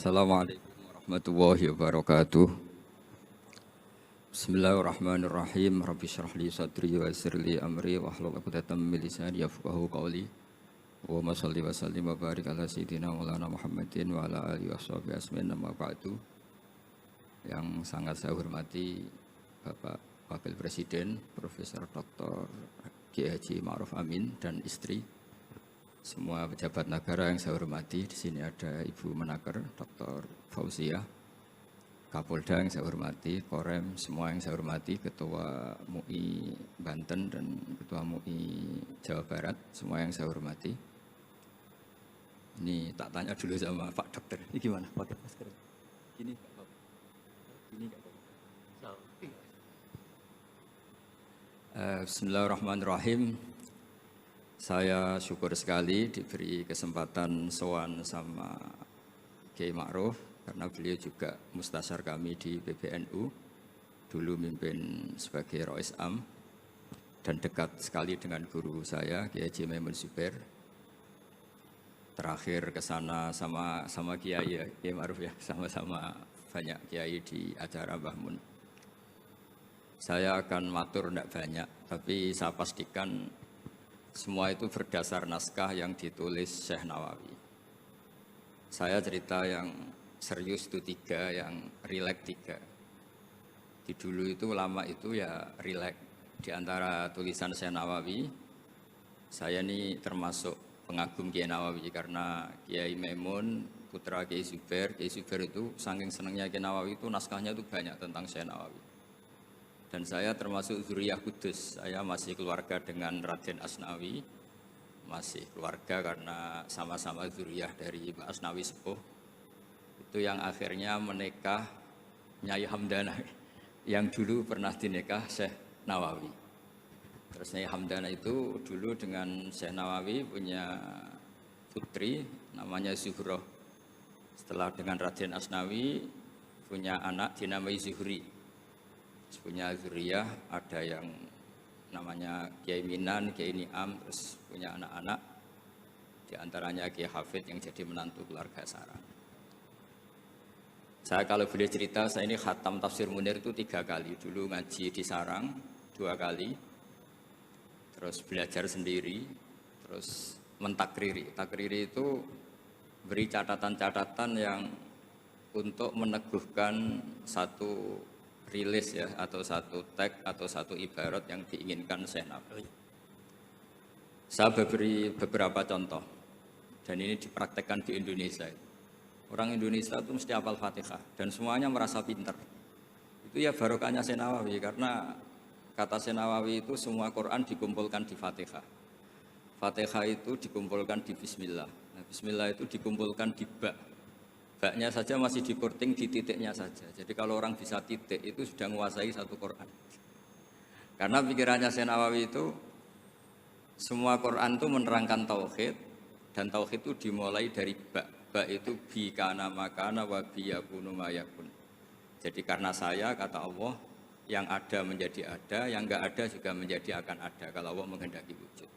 Assalamualaikum warahmatullahi wabarakatuh. Bismillahirrahmanirrahim. Rabbi shrah li sadri wa yassir li amri wahlul 'uqdatam min lisani yafqahu qawli. Wa shalli wa sallim wa barik ala sayyidina Maulana Muhammadin wa ala alihi washabihi asmin amma ba'du. Yang sangat saya hormati Bapak Wakil Presiden Profesor Dr. Kiai Haji Ma'ruf Amin dan istri. Semua pejabat negara yang saya hormati, di sini ada Ibu Menaker, Dr. Fauzia, Kapolda yang saya hormati, Korem, semua yang saya hormati, Ketua MUI Banten dan Ketua MUI Jawa Barat, semua yang saya hormati. Ini tak tanya dulu sama Pak Dokter, ini gimana pakai masker? Gini nggak apa-apa? Gini nggak apa-apa? Bismillahirrahmanirrahim. Saya syukur sekali diberi kesempatan sowan sama Kiai Ma'ruf karena beliau juga mustasyar kami di PBNU, dulu mimpin sebagai Rois Am dan dekat sekali dengan guru saya Kiai Haji Maimun Zubair. Terakhir ke sana sama Kiai Ma'ruf ya, sama-sama banyak kiai di acara Mbah Mun. Saya akan matur tidak banyak, tapi saya pastikan semua itu berdasar naskah yang ditulis Syekh Nawawi. Saya cerita yang serius itu 3, yang rileks 3. Di dulu itu ulama itu ya rileks. Di antara tulisan Syekh Nawawi, saya ini termasuk pengagum Kiai Nawawi karena Kiai Maimun, putra Kiai Zubair itu saking senangnya Kiai Nawawi itu naskahnya itu banyak tentang Syekh Nawawi. Dan saya termasuk zuriyah kudus, saya masih keluarga dengan Raden Asnawi, masih keluarga karena sama-sama zuriyah dari Mbak Asnawi Sepuh. Itu yang akhirnya menikah Nyai Hamdana, yang dulu pernah dinikah Syekh Nawawi. Terus Nyai Hamdana itu dulu dengan Syekh Nawawi punya putri namanya Zuhroh. Setelah dengan Raden Asnawi punya anak dinamai Zuhri. Punya zuriyah, ada yang namanya Kiai Minan, Kiai Niam, terus punya anak-anak, di antaranya Kiai Hafid yang jadi menantu keluarga Sarang. Saya kalau boleh cerita, saya ini khatam Tafsir Munir itu 3 kali. Dulu ngaji di Sarang 2 kali, terus belajar sendiri, terus mentakriri. Takriri itu beri catatan-catatan yang untuk meneguhkan satu rilis ya, atau satu tag atau satu ibarat yang diinginkan Syekh Nawawi. Saya beri beberapa contoh dan ini dipraktekkan di Indonesia. Orang Indonesia itu mesti hafal Fatihah dan semuanya merasa pintar. Itu ya barokahnya Syekh Nawawi, karena kata Syekh Nawawi itu semua Quran dikumpulkan di Fatihah. Fatihah itu dikumpulkan di Bismillah. Nah, Bismillah itu dikumpulkan di Ba. Baknya saja masih dikorting di titiknya saja. Jadi kalau orang bisa titik itu sudah menguasai satu Quran. Karena pikirannya Syekh Nawawi itu semua Quran itu menerangkan tauhid, dan tauhid itu dimulai dari ba. Ba itu bi kana makana wa bi yakunu mayakun. Jadi karena saya, kata Allah, yang ada menjadi ada, yang enggak ada juga menjadi akan ada kalau Allah menghendaki wujud.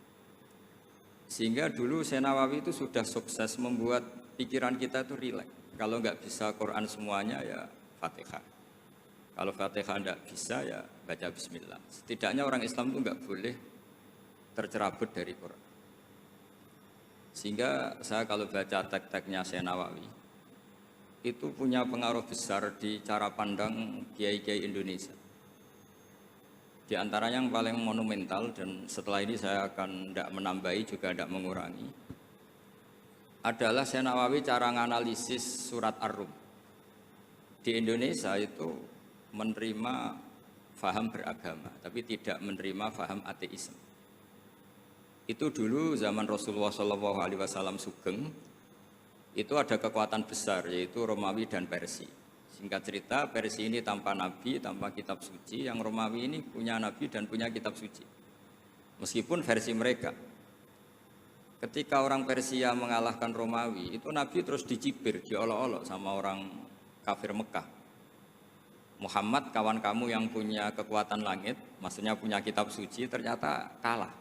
Sehingga dulu Syekh Nawawi itu sudah sukses membuat pikiran kita itu rileks. Kalau nggak bisa Quran semuanya ya Fatihah. Kalau Fatihah nggak bisa ya baca Bismillah. Setidaknya orang Islam itu nggak boleh tercerabut dari Quran. Sehingga saya kalau baca teks-teksnya Syekh Nawawi itu punya pengaruh besar di cara pandang kiai-kiai Indonesia. Di antara yang paling monumental, dan setelah ini saya akan tidak menambahi juga tidak mengurangi, adalah Syekh Nawawi cara menganalisis surat Ar-Rum. Di Indonesia itu menerima faham beragama, tapi tidak menerima faham ateisme. Itu dulu zaman Rasulullah SAW sugeng, itu ada kekuatan besar yaitu Romawi dan Persia. Singkat cerita, Persia ini tanpa nabi, tanpa kitab suci, yang Romawi ini punya nabi dan punya kitab suci. Meskipun versi mereka. Ketika orang Persia mengalahkan Romawi, itu Nabi terus dicibir, diolok-olok sama orang kafir Mekah. Muhammad, kawan kamu yang punya kekuatan langit, maksudnya punya kitab suci, ternyata kalah.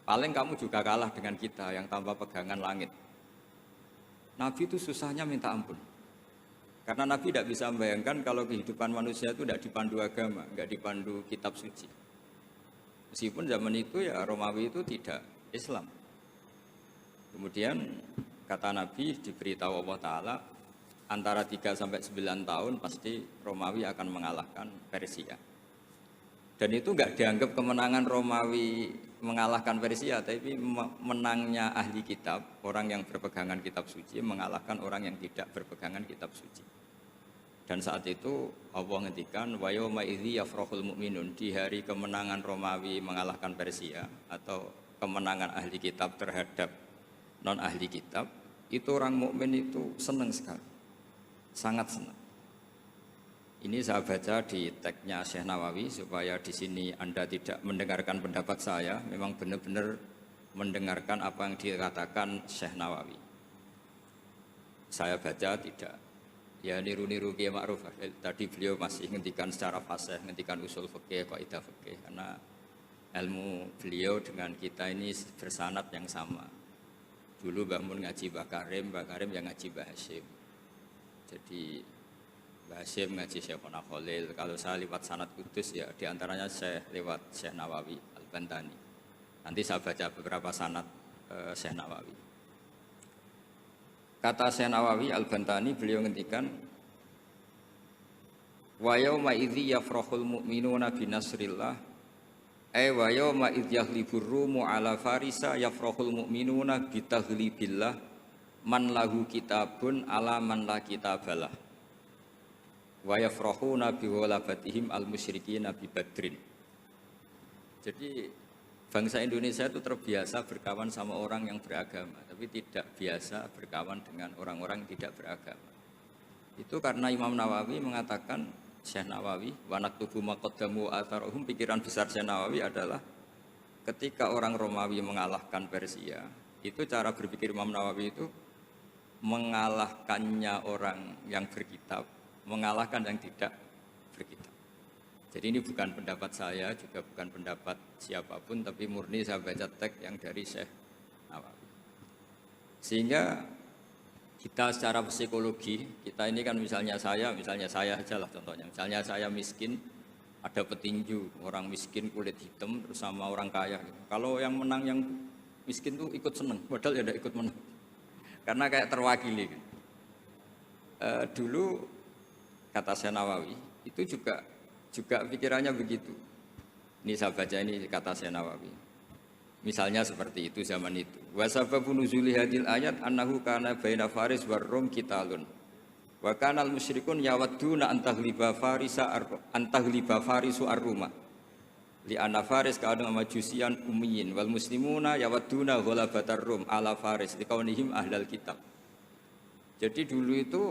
Paling kamu juga kalah dengan kita yang tanpa pegangan langit. Nabi itu susahnya minta ampun. Karena Nabi tidak bisa membayangkan kalau kehidupan manusia itu tidak dipandu agama, nggak dipandu kitab suci. Meskipun zaman itu ya Romawi itu tidak Islam. Kemudian kata Nabi diberitahu Allah Ta'ala antara 3 sampai 9 tahun pasti Romawi akan mengalahkan Persia. Dan itu nggak dianggap kemenangan Romawi mengalahkan Persia, tapi menangnya ahli kitab, orang yang berpegangan kitab suci mengalahkan orang yang tidak berpegangan kitab suci. Dan saat itu Allah ngendikan wa yauma idzi yafrahul mu'minun, di hari kemenangan Romawi mengalahkan Persia atau kemenangan ahli kitab terhadap non ahli kitab, itu orang mukmin itu senang sekali. Sangat senang. Ini saya baca di tagnya Syekh Nawawi supaya di sini Anda tidak mendengarkan pendapat saya, memang benar-benar mendengarkan apa yang dikatakan Syekh Nawawi. Saya baca tidak ya niru-niru Kiai Ma'ruf. Tadi beliau masih ngendikan secara fasih, ngendikan usul fikih, kaidah fikih, karena ilmu beliau dengan kita ini bersanad yang sama. Dulu Mbah Mun ngaji Mbah Karim yang ngaji Mbah Hasyim. Jadi Mbah Hasyim ngaji Syekhona Khalil. Kalau saya lewat sanad kudus ya diantaranya saya lewat Syekh Nawawi Al-Bantani. Nanti saya baca beberapa sanad Syekh Nawawi. Kata Syekh Nawawi Al-Bantani, beliau ngendikan wa yauma idzi yafrahul mu'minuna binasrillah ay wa yauma idz yahlibur rumu ala farisa yafrahul mu'minuna bitaghlibillah man lahu kitabun ala man la kitabalah wa yafrahuna biwalabatihim al-musyrikina bi badrin. Jadi bangsa Indonesia itu terbiasa berkawan sama orang yang beragama, tapi tidak biasa berkawan dengan orang-orang yang tidak beragama. Itu karena Imam Nawawi mengatakan, Syekh Nawawi, wa naktubu maqaddamu atharuhum, pikiran besar Syekh Nawawi adalah ketika orang Romawi mengalahkan Persia, itu cara berpikir Imam Nawawi itu mengalahkannya orang yang berkitab, mengalahkan yang tidak berkitab. Jadi ini bukan pendapat saya, juga bukan pendapat siapapun, tapi murni saya baca teks yang dari Syekh Nawawi. Sehingga kita secara psikologi, kita ini kan misalnya saya aja lah contohnya. Misalnya saya miskin, ada petinju, orang miskin kulit hitam terus sama orang kaya. Kalau yang menang yang miskin tuh ikut seneng, padahal ya tidak ikut menang. Karena kayak terwakili. Dulu kata Syekh Nawawi, itu juga pikirannya begitu. Ini saya baca ini kata Syekh Nawawi. Misalnya seperti itu zaman itu. Wa sababu nuzuli hadil ayat annahu kana baina Faris war Rum qitalun. Wa kana al musyrikun yawadduna antaghliba farisu ar-Ruma. Li anna Faris kana majusian ummiyin wal muslimuna yawadduna ghalabatar Rum ala Faris liqaunihim ahlal kitab. Jadi dulu itu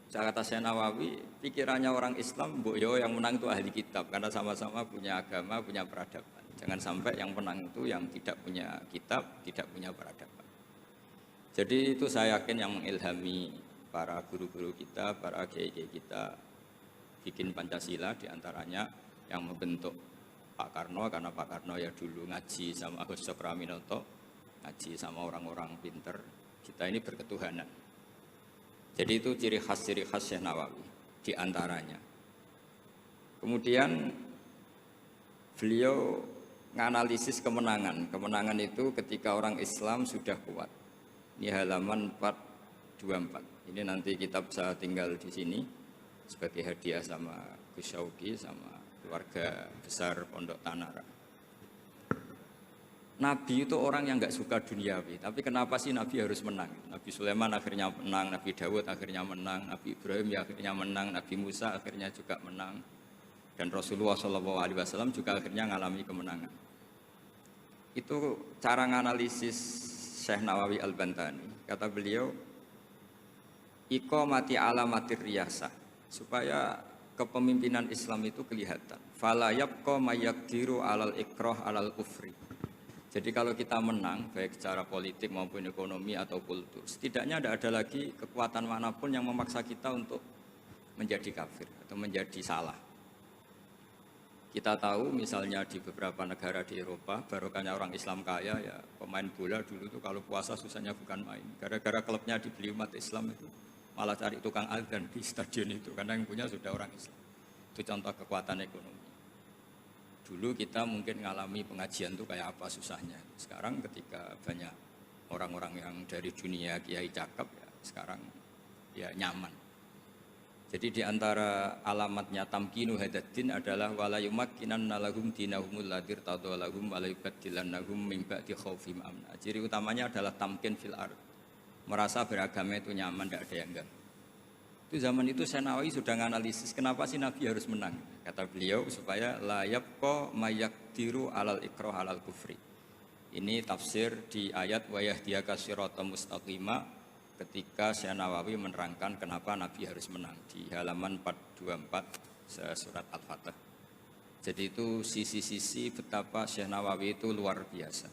kata Syekh Nawawi, pikirannya orang Islam, mbok yo yang menang itu ahli kitab karena sama-sama punya agama, punya peradaban. Jangan sampai yang menang itu yang tidak punya kitab, tidak punya peradaban. Jadi itu saya yakin yang mengilhami para guru-guru kita, para kiai-kiai kita bikin Pancasila, diantaranya yang membentuk Pak Karno, karena Pak Karno ya dulu ngaji sama Agus Cokraminoto, ngaji sama orang-orang pinter. Kita ini berketuhanan. Jadi itu ciri khas Syekh Nawawi diantaranya. Kemudian beliau menganalisis kemenangan. Kemenangan itu ketika orang Islam sudah kuat. Ini halaman 424. Ini nanti kitab saya tinggal di sini sebagai hadiah sama Gus Syauqi sama keluarga besar Pondok Tanara. Nabi itu orang yang nggak suka duniawi, tapi kenapa sih Nabi harus menang? Nabi Sulaiman akhirnya menang, Nabi Dawud akhirnya menang, Nabi Ibrahim ya akhirnya menang, Nabi Musa akhirnya juga menang, dan Rasulullah SAW juga akhirnya mengalami kemenangan. Itu cara menganalisis Syekh Nawawi Al-Bantani. Kata beliau, iqamati alamatir riyasah, supaya kepemimpinan Islam itu kelihatan. Fala yabqa mayyaqdiru alal ikrah alal kufri. Jadi kalau kita menang, baik secara politik maupun ekonomi atau kultur, setidaknya tidak ada lagi kekuatan manapun yang memaksa kita untuk menjadi kafir atau menjadi salah. Kita tahu misalnya di beberapa negara di Eropa, barokahnya orang Islam kaya, ya pemain bola dulu tuh kalau puasa susahnya bukan main. Gara-gara klubnya dibeli umat Islam itu malah cari tukang adzan di stadion itu karena yang punya sudah orang Islam. Itu contoh kekuatan ekonomi. Dulu kita mungkin ngalami pengajian itu kayak apa susahnya. Sekarang ketika banyak orang-orang yang dari dunia kiai cakep ya sekarang ya nyaman. Jadi di antara alamatnya tamkinu hadaddin adalah wala yumakkinanna lahum dinahumul ladzi tadallahum wa la yubaddilannahum min ba'di khaufihim amna. Ciri utamanya adalah tamkin fil ard. Merasa beragama itu nyaman, tidak ada yang enggak. Itu zaman itu Senawi sudah menganalisis kenapa sih Nabi harus menang. Kata beliau supaya la yabqa mayaqdiru alal ikrah alal kufri. Ini tafsir di ayat wa yahdiyaka siratan mustaqima. Ketika Syekh Nawawi menerangkan kenapa Nabi harus menang di halaman 424 surat Al-Fatah. Jadi itu sisi-sisi betapa Syekh Nawawi itu luar biasa.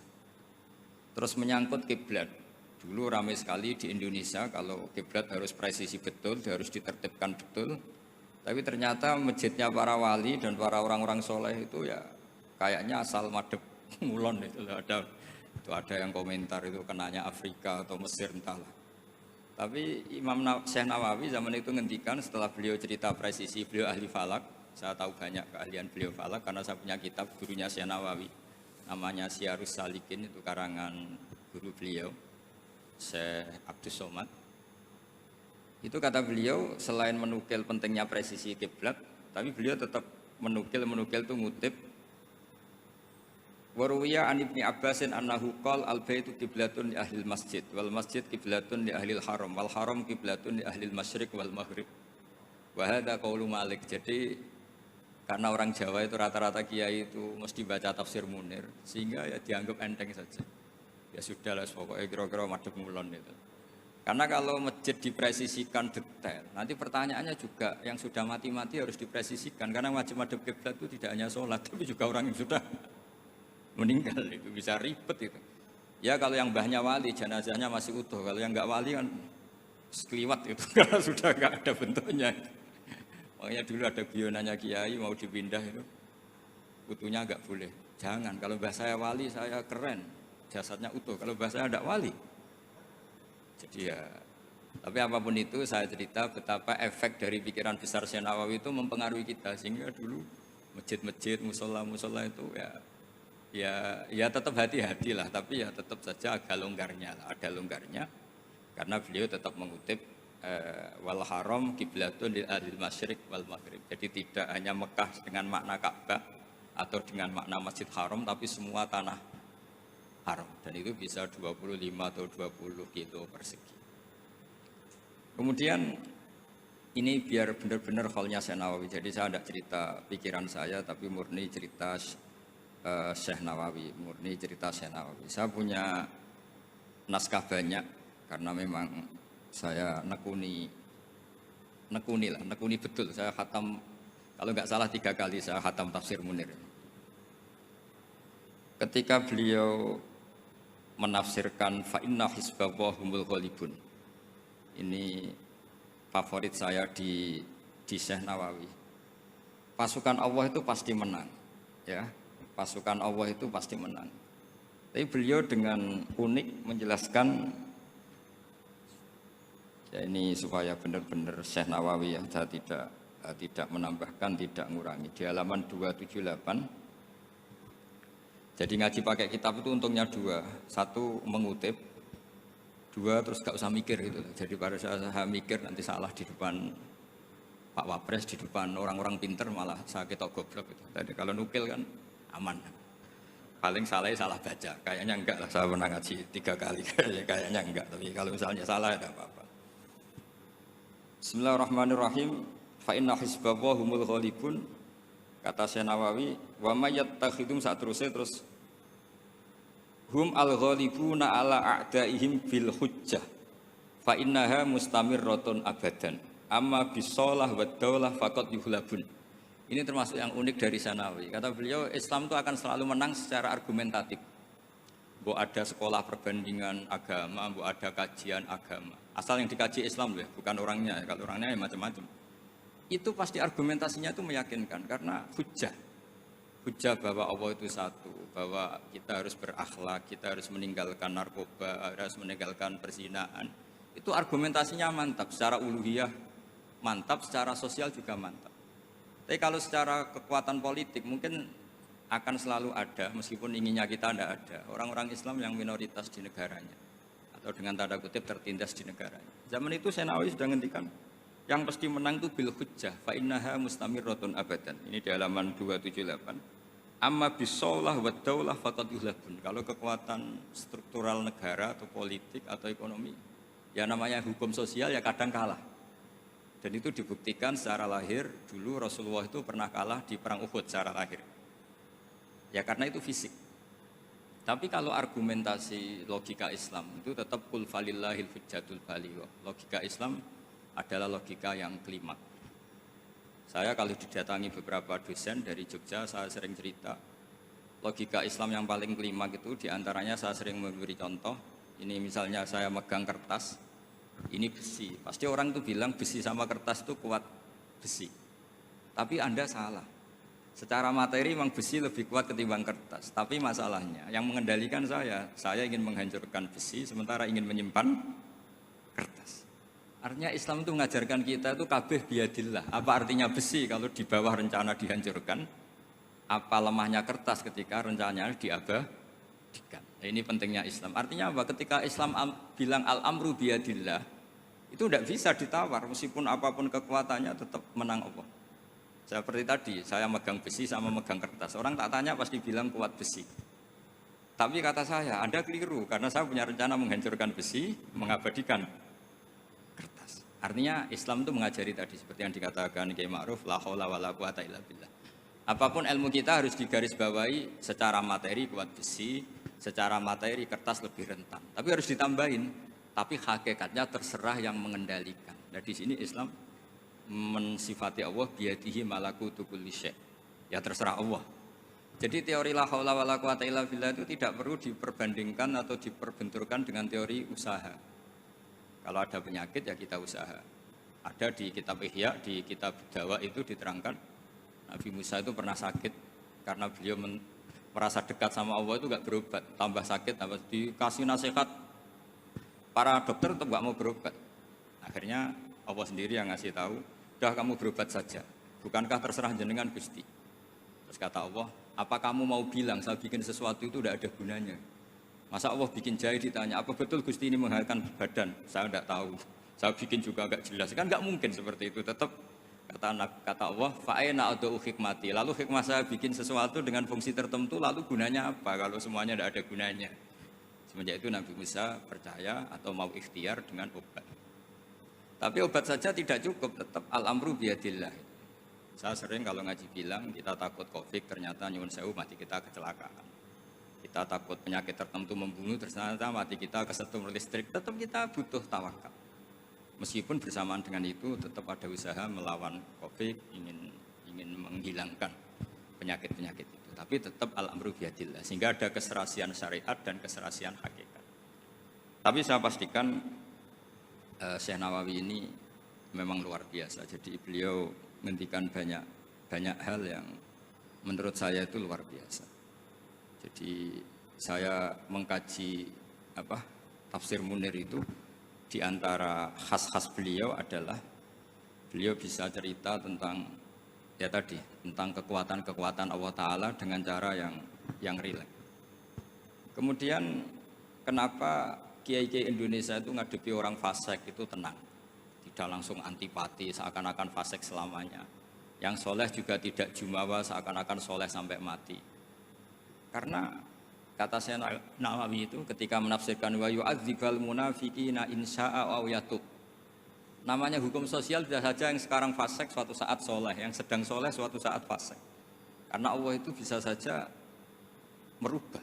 Terus menyangkut kiblat. Dulu ramai sekali di Indonesia kalau kiblat harus presisi betul, harus ditertibkan betul. Tapi ternyata masjidnya para wali dan para orang-orang soleh itu ya kayaknya asal madep ngulon itu ada yang komentar itu kenanya Afrika atau Mesir entahlah. Tapi Imam Syekh Nawawi zaman itu ngendikan setelah beliau cerita presisi, beliau ahli falak. Saya tahu banyak keahlian beliau falak karena saya punya kitab gurunya Syekh Nawawi. Namanya Syiarus Salikin, itu karangan guru beliau, Syekh Abdus Somad. Itu kata beliau selain menukil pentingnya presisi kiblat, tapi beliau tetap menukil itu ngutip Waruwiya an Ibni Abbasin annahu qol al-baitu qiblatun li ahlil masjid wal masjid qiblatun li ahlil haram wal haram qiblatun li ahlil masyriq wal maghrib. Wa hadza qaulu Malik. Jadi karena orang Jawa itu rata-rata kiai itu mesti baca tafsir Munir sehingga ya dianggap enteng saja. Ya sudahlah pokoknya kira-kira madhep ngulon itu. Karena kalau masjid dipresisikan detail, nanti pertanyaannya juga yang sudah mati-mati harus dipresisikan karena wajib madhep kiblat itu tidak hanya sholat tapi juga orang yang sudah meninggal itu bisa ribet itu. Ya kalau yang mbahnya wali jenazahnya masih utuh, kalau yang enggak wali kan sekliwat itu karena sudah enggak ada bentuknya. Makanya dulu ada guyonannya kiai mau dipindah itu utuhnya enggak boleh. Jangan, kalau mbah saya wali saya keren, jasadnya utuh. Kalau mbah saya enggak wali. Jadi ya tapi apapun itu saya cerita betapa efek dari pikiran besar Syekh Nawawi itu mempengaruhi kita sehingga dulu masjid-masjid, musola-musola itu ya tetap hati-hati lah, tapi ya tetap saja agak longgarnya lah, ada longgarnya karena beliau tetap mengutip wal haram qiblatun lil ahlil masyriq wal maghrib. Jadi tidak hanya Mekah dengan makna Ka'bah atau dengan makna Masjid Haram tapi semua tanah haram dan itu bisa 25 atau 20 kilo persegi. Kemudian ini biar benar-benar halnya Syekh Nawawi. Jadi saya tidak cerita pikiran saya tapi murni cerita Syekh Nawawi, murni cerita Syekh Nawawi. Saya punya naskah banyak karena memang saya nekuni betul. Saya khatam kalau nggak salah 3 kali saya khatam tafsir Munir. Ketika beliau menafsirkan fa inna hizballahi humul ghalibun. Ini favorit saya di Syekh Nawawi. Pasukan Allah itu pasti menang, ya. Pasukan Allah itu pasti menang. Tapi beliau dengan unik menjelaskan ya ini supaya benar-benar Syekh Nawawi ya, saya tidak menambahkan, tidak mengurangi. Di halaman 278. Jadi ngaji pakai kitab itu untungnya 2. 1 mengutip, 2 terus gak usah mikir gitu. Jadi pada saya mikir nanti salah di depan Pak Wapres, di depan orang-orang pinter malah saya ketok goblok gitu. Tadi kalau nukil kan aman. Paling salah baca. Kayaknya enggak lah, saya pernah ngaji 3 kali. Kayaknya enggak, tapi kalau misalnya salah tidak apa-apa. Bismillahirrahmanirrahim. Fa inna hizballahi humul ghalibun. Kata Syekh Nawawi, wa may yattakhidum terus hum al-ghalibuna ala a'daihim bil hujjah. Fa innaha mustamirratun abadan. Amma bisolah wa daulah faqad yuhlabun. Ini termasuk yang unik dari Sanawi. Kata beliau, Islam itu akan selalu menang secara argumentatif. Bu ada sekolah perbandingan agama, bu ada kajian agama. Asal yang dikaji Islam loh, bukan orangnya. Kalau orangnya ya macam-macam. Itu pasti argumentasinya itu meyakinkan karena hujjah. Hujjah bahwa Allah itu satu, bahwa kita harus berakhlak, kita harus meninggalkan narkoba, harus meninggalkan perzinahan. Itu argumentasinya mantap, secara uluhiyah mantap, secara sosial juga mantap. Tapi kalau secara kekuatan politik mungkin akan selalu ada, meskipun inginnya kita tidak ada, orang-orang Islam yang minoritas di negaranya atau dengan tanda kutip tertindas di negaranya. Zaman itu Senawi sudah ngendikan yang pasti menang itu bil hujjah fa innaha mustamirratun abadan. Ini di halaman 278. Amma bisaulah wa daulah faqad yuhlabun. Kalau kekuatan struktural negara atau politik atau ekonomi, ya namanya hukum sosial ya kadang kalah. Dan itu dibuktikan secara lahir. Dulu Rasulullah itu pernah kalah di perang Uhud secara lahir. Ya karena itu fisik. Tapi kalau argumentasi logika Islam itu tetap kul falillahil hujjatul baligha. Logika Islam adalah logika yang klimak. Saya kalau didatangi beberapa dosen dari Jogja, saya sering cerita logika Islam yang paling klimak itu diantaranya saya sering memberi contoh. Ini misalnya saya megang kertas, ini besi. Pasti orang itu bilang besi sama kertas itu kuat besi. Tapi Anda salah. Secara materi memang besi lebih kuat ketimbang kertas. Tapi masalahnya yang mengendalikan saya ingin menghancurkan besi sementara ingin menyimpan kertas. Artinya Islam itu mengajarkan kita itu kabeh biadillah. Apa artinya besi kalau di bawah rencana dihancurkan? Apa lemahnya kertas ketika rencananya diabadikan? Nah, ini pentingnya Islam. Artinya apa? Ketika Islam bilang al-amru biadillah, itu tidak bisa ditawar. Meskipun apapun kekuatannya tetap menang Allah. Seperti tadi, saya megang besi sama megang kertas. Orang tak tanya pasti bilang kuat besi. Tapi kata saya, Anda keliru. Karena saya punya rencana menghancurkan besi, mengabadikan kertas. Artinya Islam itu mengajari tadi seperti yang dikatakan Kiai Ma'ruf, la haula wala quwata illa billah. Apapun ilmu kita harus digarisbawahi secara materi kuat besi, secara materi kertas lebih rentan. Tapi harus ditambahin, tapi hakikatnya terserah yang mengendalikan. Nah di sini Islam mensifati Allah biyadihi malakutu kulli syai'. Ya terserah Allah. Jadi teori la haula wala quwata illa billah itu tidak perlu diperbandingkan atau diperbenturkan dengan teori usaha. Kalau ada penyakit ya kita usaha. Ada di kitab Ihya, di kitab Dawa itu diterangkan Nabi Musa itu pernah sakit karena beliau merasa dekat sama Allah itu gak berobat, tambah sakit, tambah dikasih nasihat para dokter tetap gak mau berobat. Akhirnya Allah sendiri yang ngasih tahu, udah kamu berobat saja, bukankah terserah jenengan Gusti. Terus kata Allah, apa kamu mau bilang saya bikin sesuatu itu tidak ada gunanya? Masa Allah bikin jahe ditanya, apa betul Gusti ini menghalalkan badan? Saya tidak tahu, saya bikin juga agak jelas, kan nggak mungkin seperti itu. Tetap kata Allah, fa'aina adau hikmati. Lalu hikmah saya bikin sesuatu dengan fungsi tertentu, lalu gunanya apa? Kalau semuanya tidak ada gunanya. Semenjak itu Nabi Musa percaya atau mau ikhtiar dengan obat. Tapi obat saja tidak cukup, tetap al-amru biyadillah. Saya sering kalau ngaji bilang kita takut COVID, ternyata nyuwun sewu mati kita kecelakaan. Kita takut penyakit tertentu membunuh, ternyata mati kita kesetrum listrik. Tetap kita butuh tawakal. Meskipun bersamaan dengan itu tetap ada usaha melawan COVID, ingin menghilangkan penyakit-penyakit itu. Tapi tetap al-amru biyadillah. Sehingga ada keserasian syariat dan keserasian hakikat. Tapi saya pastikan Syekh Nawawi ini memang luar biasa. Jadi beliau menghentikan banyak hal yang menurut saya itu luar biasa. Jadi saya mengkaji tafsir Munir itu, di antara khas-khas beliau adalah beliau bisa cerita tentang tentang kekuatan-kekuatan Allah Ta'ala dengan cara yang rileks. Kemudian kenapa kiai-kiai Indonesia itu ngadepi orang fasik itu tenang, tidak langsung antipati seakan-akan fasik selamanya. Yang soleh juga tidak jumawa seakan-akan soleh sampai mati. Karena kata saya Nawawi itu ketika menafsirkan wa yu'adzibal munafiqina insya'a aw yatub. Namanya hukum sosial bisa saja yang sekarang fasik suatu saat soleh, yang sedang soleh suatu saat fasik. Karena Allah itu bisa saja merubah.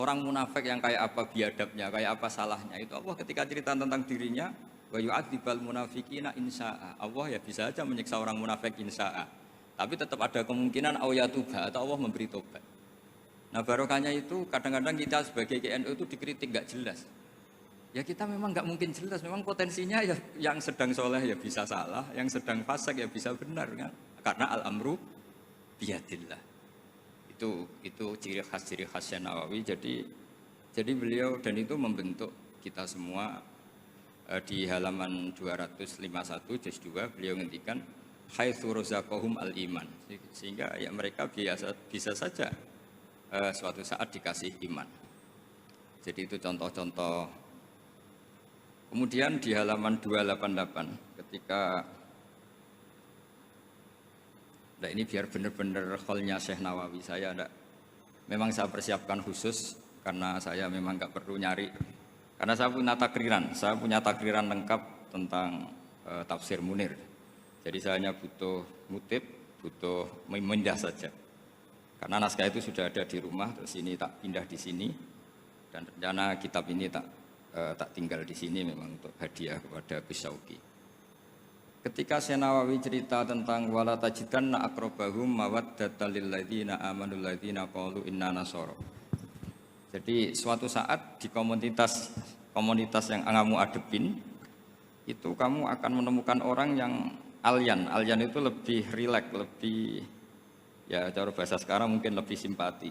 Orang munafik yang kayak apa biadabnya, kayak apa salahnya itu Allah ketika cerita tentang dirinya wa yu'adzibal munafiqina insya'a. Allah ya bisa saja menyiksa orang munafik insya'a. Tapi tetap ada kemungkinan aw yatuba atau Allah memberi tobat. Nah barokahnya itu kadang-kadang kita sebagai KNU itu dikritik gak jelas. Ya kita memang gak mungkin jelas, memang potensinya ya yang sedang soleh ya bisa salah, yang sedang fasik ya bisa benar kan. Karena al-amru biyadillah. Itu ciri khasnya Nawawi. Jadi beliau dan itu membentuk kita semua di halaman 251 juz 2 beliau ngendikan haitsu razaqahum al-iman, sehingga ya mereka bisa saja suatu saat dikasih iman. Jadi itu contoh-contoh. Kemudian di halaman 288 ketika nah ini biar benar-benar kholnya Syekh Nawawi, memang saya persiapkan khusus karena saya memang nggak perlu nyari, karena saya punya takriran lengkap tentang tafsir Munir. Jadi saya hanya butuh ngutip, butuh memindah saja. Karena naskah itu sudah ada di rumah, terus ini tak pindah di sini, dan rencana kitab ini tak tinggal di sini memang untuk hadiah kepada Gus Syauqi. Ketika Syekh Nawawi cerita tentang wala tajidanna aqrabahum mawaddatan lil ladzina amanu ladzina qalu inna nasara. Jadi suatu saat di komunitas yang kamu adepin itu kamu akan menemukan orang yang alyan itu lebih rileks, lebih ya cara bahasa sekarang mungkin lebih simpati.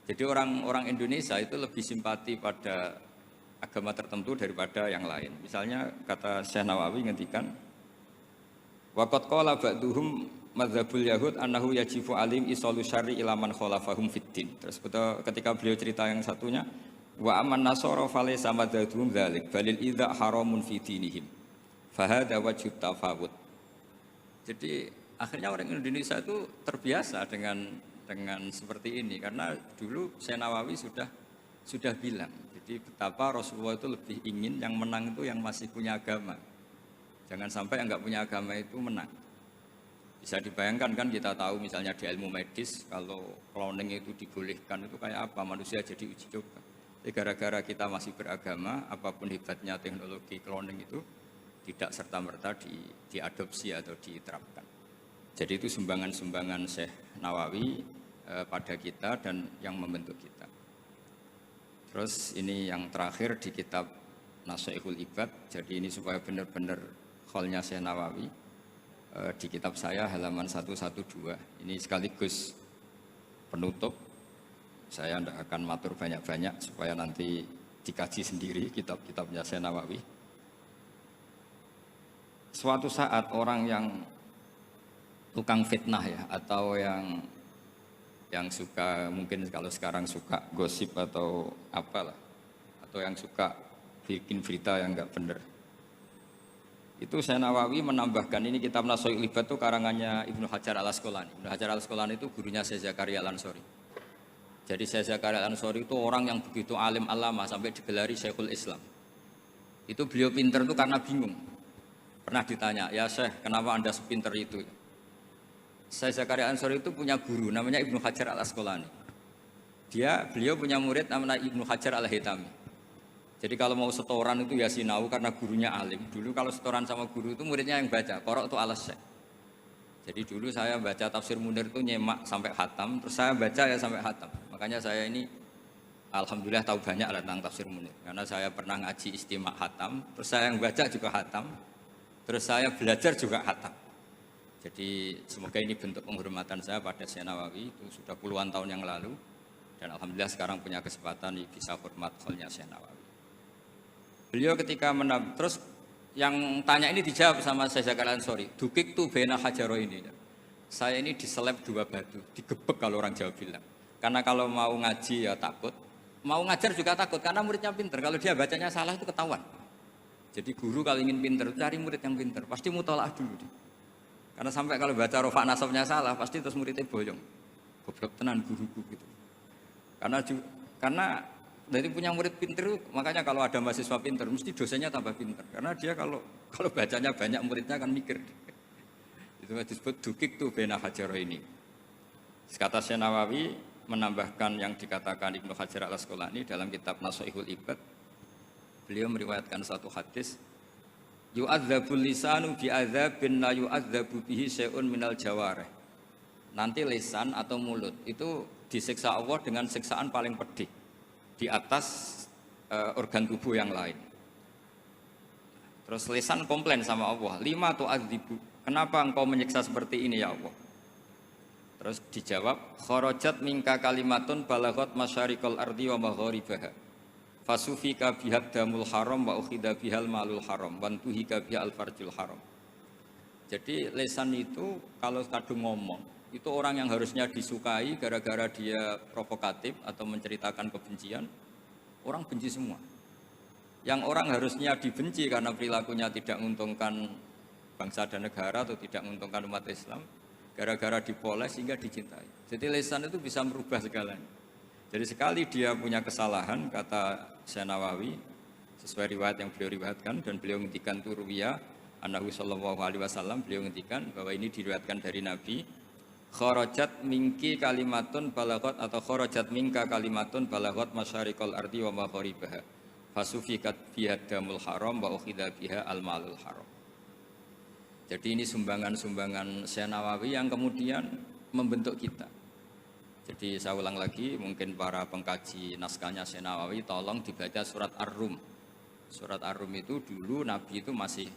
Jadi orang Indonesia itu lebih simpati pada agama tertentu daripada yang lain. Misalnya kata Syekh Nawawi ngendikan waqad qala ba'duhum madzhabul yahud annahu yajibu alim isalu syarri ila man khalafahum fiddin. Terus ketika beliau cerita yang satunya wa aman nasara falaysa madzhabum dzalik balil idza haramun fi dinihim. Fahada wajib tafawud. Jadi akhirnya orang Indonesia itu terbiasa dengan seperti ini, karena dulu Syekh Nawawi sudah bilang, jadi betapa Rasulullah itu lebih ingin yang menang itu yang masih punya agama. Jangan sampai yang nggak punya agama itu menang. Bisa dibayangkan kan, kita tahu misalnya di ilmu medis kalau cloning itu dibolehkan itu kayak apa, manusia jadi uji coba. Jadi gara-gara kita masih beragama, apapun hebatnya teknologi cloning itu tidak serta-merta diadopsi atau diterapkan. Jadi itu sumbangan-sumbangan Syekh Nawawi pada kita dan yang membentuk kita. Terus ini yang terakhir di kitab Nashaikhul Ibad. Jadi ini supaya benar-benar kholnya Syekh Nawawi di kitab saya halaman 112. Ini sekaligus penutup. Saya tidak akan matur banyak-banyak supaya nanti dikaji sendiri kitab-kitabnya Syekh Nawawi. Suatu saat orang yang tukang fitnah ya, atau yang suka, mungkin kalau sekarang suka gosip atau apalah, atau yang suka bikin berita yang enggak benar, itu Syekh Nawawi menambahkan, ini kitab Nashaikhul Ibad itu karangannya Ibnu Hajar al-Asqalani. Ibnu Hajar al-Asqalani itu gurunya Syekh Zakaria al-Ansori. Jadi Syekh Zakaria al-Ansori itu orang yang begitu alim alama sampai digelari Syekhul Islam. Itu beliau pinter itu karena bingung. Pernah ditanya, ya Syekh, kenapa Anda sepinter itu? Syekh Zakaria al-Ansori itu punya guru namanya Ibnu Hajar al-Asqalani. Beliau punya murid namanya Ibnu Hajar al-Haytami. Jadi kalau mau setoran itu ya sinau karena gurunya alim. Dulu kalau setoran sama guru itu muridnya yang baca, qorok itu alas Syekh. Jadi dulu saya baca tafsir Munir itu nyemak sampai khatam, terus saya baca ya sampai khatam. Makanya saya ini alhamdulillah tahu banyak tentang tafsir Munir. Karena saya pernah ngaji istimak khatam, terus saya yang baca juga khatam, terus saya belajar juga khatam. Jadi semoga ini bentuk penghormatan saya pada Syekh Nawawi, itu sudah puluhan tahun yang lalu, dan alhamdulillah sekarang punya kesempatan bisa hormat kholnya Syekh Nawawi. Beliau ketika terus yang tanya ini dijawab sama Syekh Zakaria al-Ansori, dukik tu bena hajaro ini. Saya ini diseleb dua batu, digebek kalau orang Jawa bilang. Karena kalau mau ngaji ya takut, mau ngajar juga takut, karena muridnya pinter. Kalau dia bacanya salah itu ketahuan. Jadi guru kalau ingin pinter, cari murid yang pinter, pasti mutolaah dulu. Karena sampai kalau baca rofa nasabnya salah, pasti terus muridnya boyong. Goblok tenan guruku gitu. Karena dari punya murid pinter, makanya kalau ada mahasiswa pinter, mesti dosennya tambah pinter. Karena dia kalau bacanya banyak, muridnya akan mikir. Itu disebut dukik tu bena hajaro ini. Kata Syekh Nawawi menambahkan yang dikatakan Ibnu Hajar al-Asqalani dalam kitab Nashaikhul Ibad. Beliau meriwayatkan satu hadis, yu'adzabul lisanu bi'adzabin la yu'adzabu bihi syai'un minal jawarih. Nanti lisan atau mulut itu disiksa Allah dengan siksaan paling pedih di atas organ tubuh yang lain. Terus lisan komplain sama Allah, lima tu'adzibu, kenapa engkau menyiksa seperti ini ya Allah? Terus dijawab, kharajat minka kalimatun balaghat masyariqal ardi wa magharibaha Fasufika bihad damul haram wa ukhida bihal malul haram wantuhika bihal farjul haram. Jadi lesan itu kalau kadung ngomong, itu orang yang harusnya disukai gara-gara dia provokatif atau menceritakan kebencian, orang benci semua. Yang orang harusnya dibenci karena perilakunya tidak menguntungkan bangsa dan negara atau tidak menguntungkan umat Islam, gara-gara dipoles sehingga dicintai. Jadi lesan itu bisa merubah segalanya. Jadi sekali dia punya kesalahan, kata Syekh Nawawi, sesuai riwayat yang beliau riwayatkan, dan beliau ngendikan turwiya Annahu sallallahu alaihi wasallam, beliau ngendikan bahwa ini diriwayatkan dari Nabi, kharajat minki kalimatun balagot atau kharajat minka kalimatun balagot masyariqal ardi wa magharibaha fasufikat biha damul haram wa ukhidha biha al malul haram. Jadi ini sumbangan-sumbangan Syekh Nawawi yang kemudian membentuk kita. Jadi saya ulang lagi, mungkin para pengkaji naskahnya Syekh Nawawi tolong dibaca surat Ar-Rum. Surat Ar-Rum itu dulu Nabi itu masih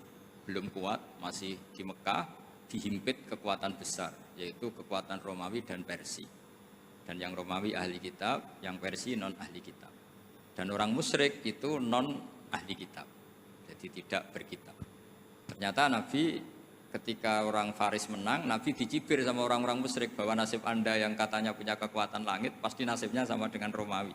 belum kuat, masih di Mekah, dihimpit kekuatan besar, yaitu kekuatan Romawi dan Persia. Dan yang Romawi ahli kitab, yang Persia non ahli kitab. Dan orang musyrik itu non ahli kitab, jadi tidak berkitab. Ternyata Nabi ketika orang Faris menang, Nabi dicibir sama orang-orang musyrik bahwa nasib anda yang katanya punya kekuatan langit, pasti nasibnya sama dengan Romawi.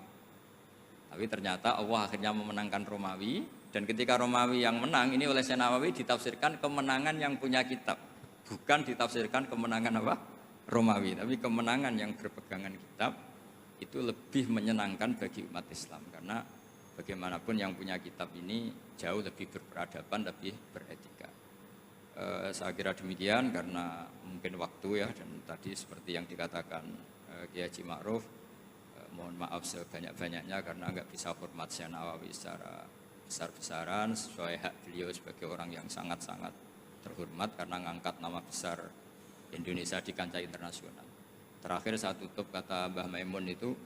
Tapi ternyata Allah akhirnya memenangkan Romawi, dan ketika Romawi yang menang, ini oleh Syekh Nawawi ditafsirkan kemenangan yang punya kitab. Bukan ditafsirkan kemenangan apa? Romawi, tapi kemenangan yang berpegangan kitab, itu lebih menyenangkan bagi umat Islam. Karena bagaimanapun yang punya kitab ini jauh lebih berperadaban, lebih beretika. Saya kira demikian karena mungkin waktu ya, dan tadi seperti yang dikatakan Kiai Haji Ma'ruf, mohon maaf sebanyak-banyaknya karena nggak bisa hormat Syekh Nawawi secara besar-besaran sesuai hak beliau sebagai orang yang sangat-sangat terhormat karena ngangkat nama besar Indonesia di kancah internasional. Terakhir saya tutup kata Mbah Maimun itu,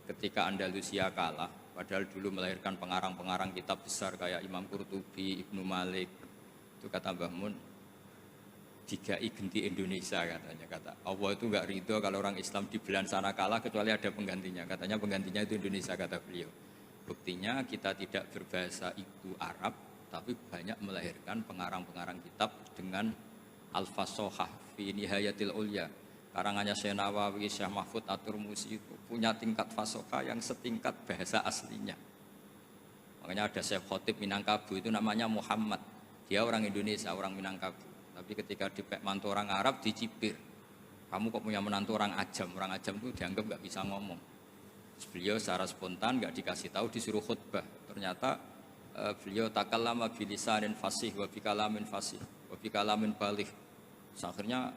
ketika Andalusia kalah, padahal dulu melahirkan pengarang-pengarang kitab besar kayak Imam Qurtubi, Ibnu Malik, itu kata Mbah Mun, digai genti Indonesia katanya. Kata Allah itu enggak ridho kalau orang Islam di belahan sana kalah kecuali ada penggantinya. Katanya penggantinya itu Indonesia, kata beliau. Buktinya kita tidak berbahasa ibu Arab, tapi banyak melahirkan pengarang-pengarang kitab dengan al-fasohah fi nihayatil ulya. Karangannya Syekh Nawawi, Syekh Mahfud At-Turmusi itu punya tingkat fasohah yang setingkat bahasa aslinya. Makanya ada Syekh Khotib Minangkabau itu namanya Muhammad. Dia orang Indonesia, orang Minangkabau. Tapi ketika dipek mantu orang Arab dicibir. Kamu kok punya menantu orang Ajam? Orang Ajam itu dianggap nggak bisa ngomong. Terus beliau secara spontan nggak dikasih tahu, disuruh khutbah. Ternyata beliau takallama bilisanin fasih wa bikalamin fasih wa bikalamin baligh. Akhirnya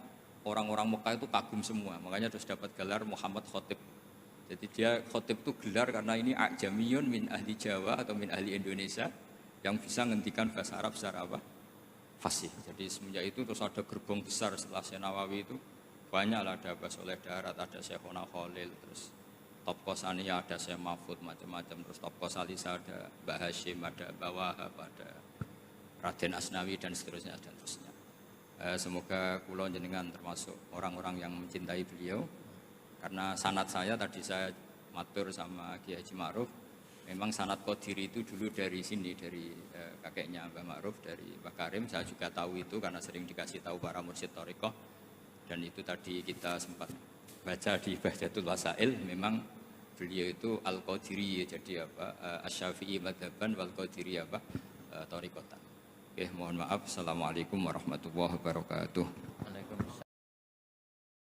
orang-orang Mekah itu kagum semua. Makanya terus dapat gelar Muhammad Khotib. Jadi dia khotib itu gelar karena ini ajamiyun min ahli Jawa atau min ahli Indonesia yang bisa ngendikan bahasa Arab secara apa? Fasih. Jadi semenjak itu terus ada gerbong besar setelah Syekh Nawawi itu banyaklah, ada Abah Soleh Darat, ada Syekhona Khalil, terus Top Kosania ada Syekh Mahfud, macam-macam, terus Top Kosalisa ada Mbah Hashim, ada Mbah Wahab, ada Raden Asnawi dan seterusnya dan seterusnya. Semoga kula jenengan termasuk orang-orang yang mencintai beliau. Karena sanad saya tadi saya matur sama Kiai Haji Ma'ruf, memang sanad Qadiri itu dulu dari sini, dari kakeknya Mbah Ma'ruf, dari Mbah Karim. Saya juga tahu itu karena sering dikasih tahu para mursyid thariqah. Dan itu tadi kita sempat baca di Bahjatul Wasail, memang beliau itu Al-Qadiri, jadi apa? Asy-Syafi'i madhaban wal Qadiri apa? Thariqatan. Oke, mohon maaf. Assalamualaikum warahmatullahi wabarakatuh.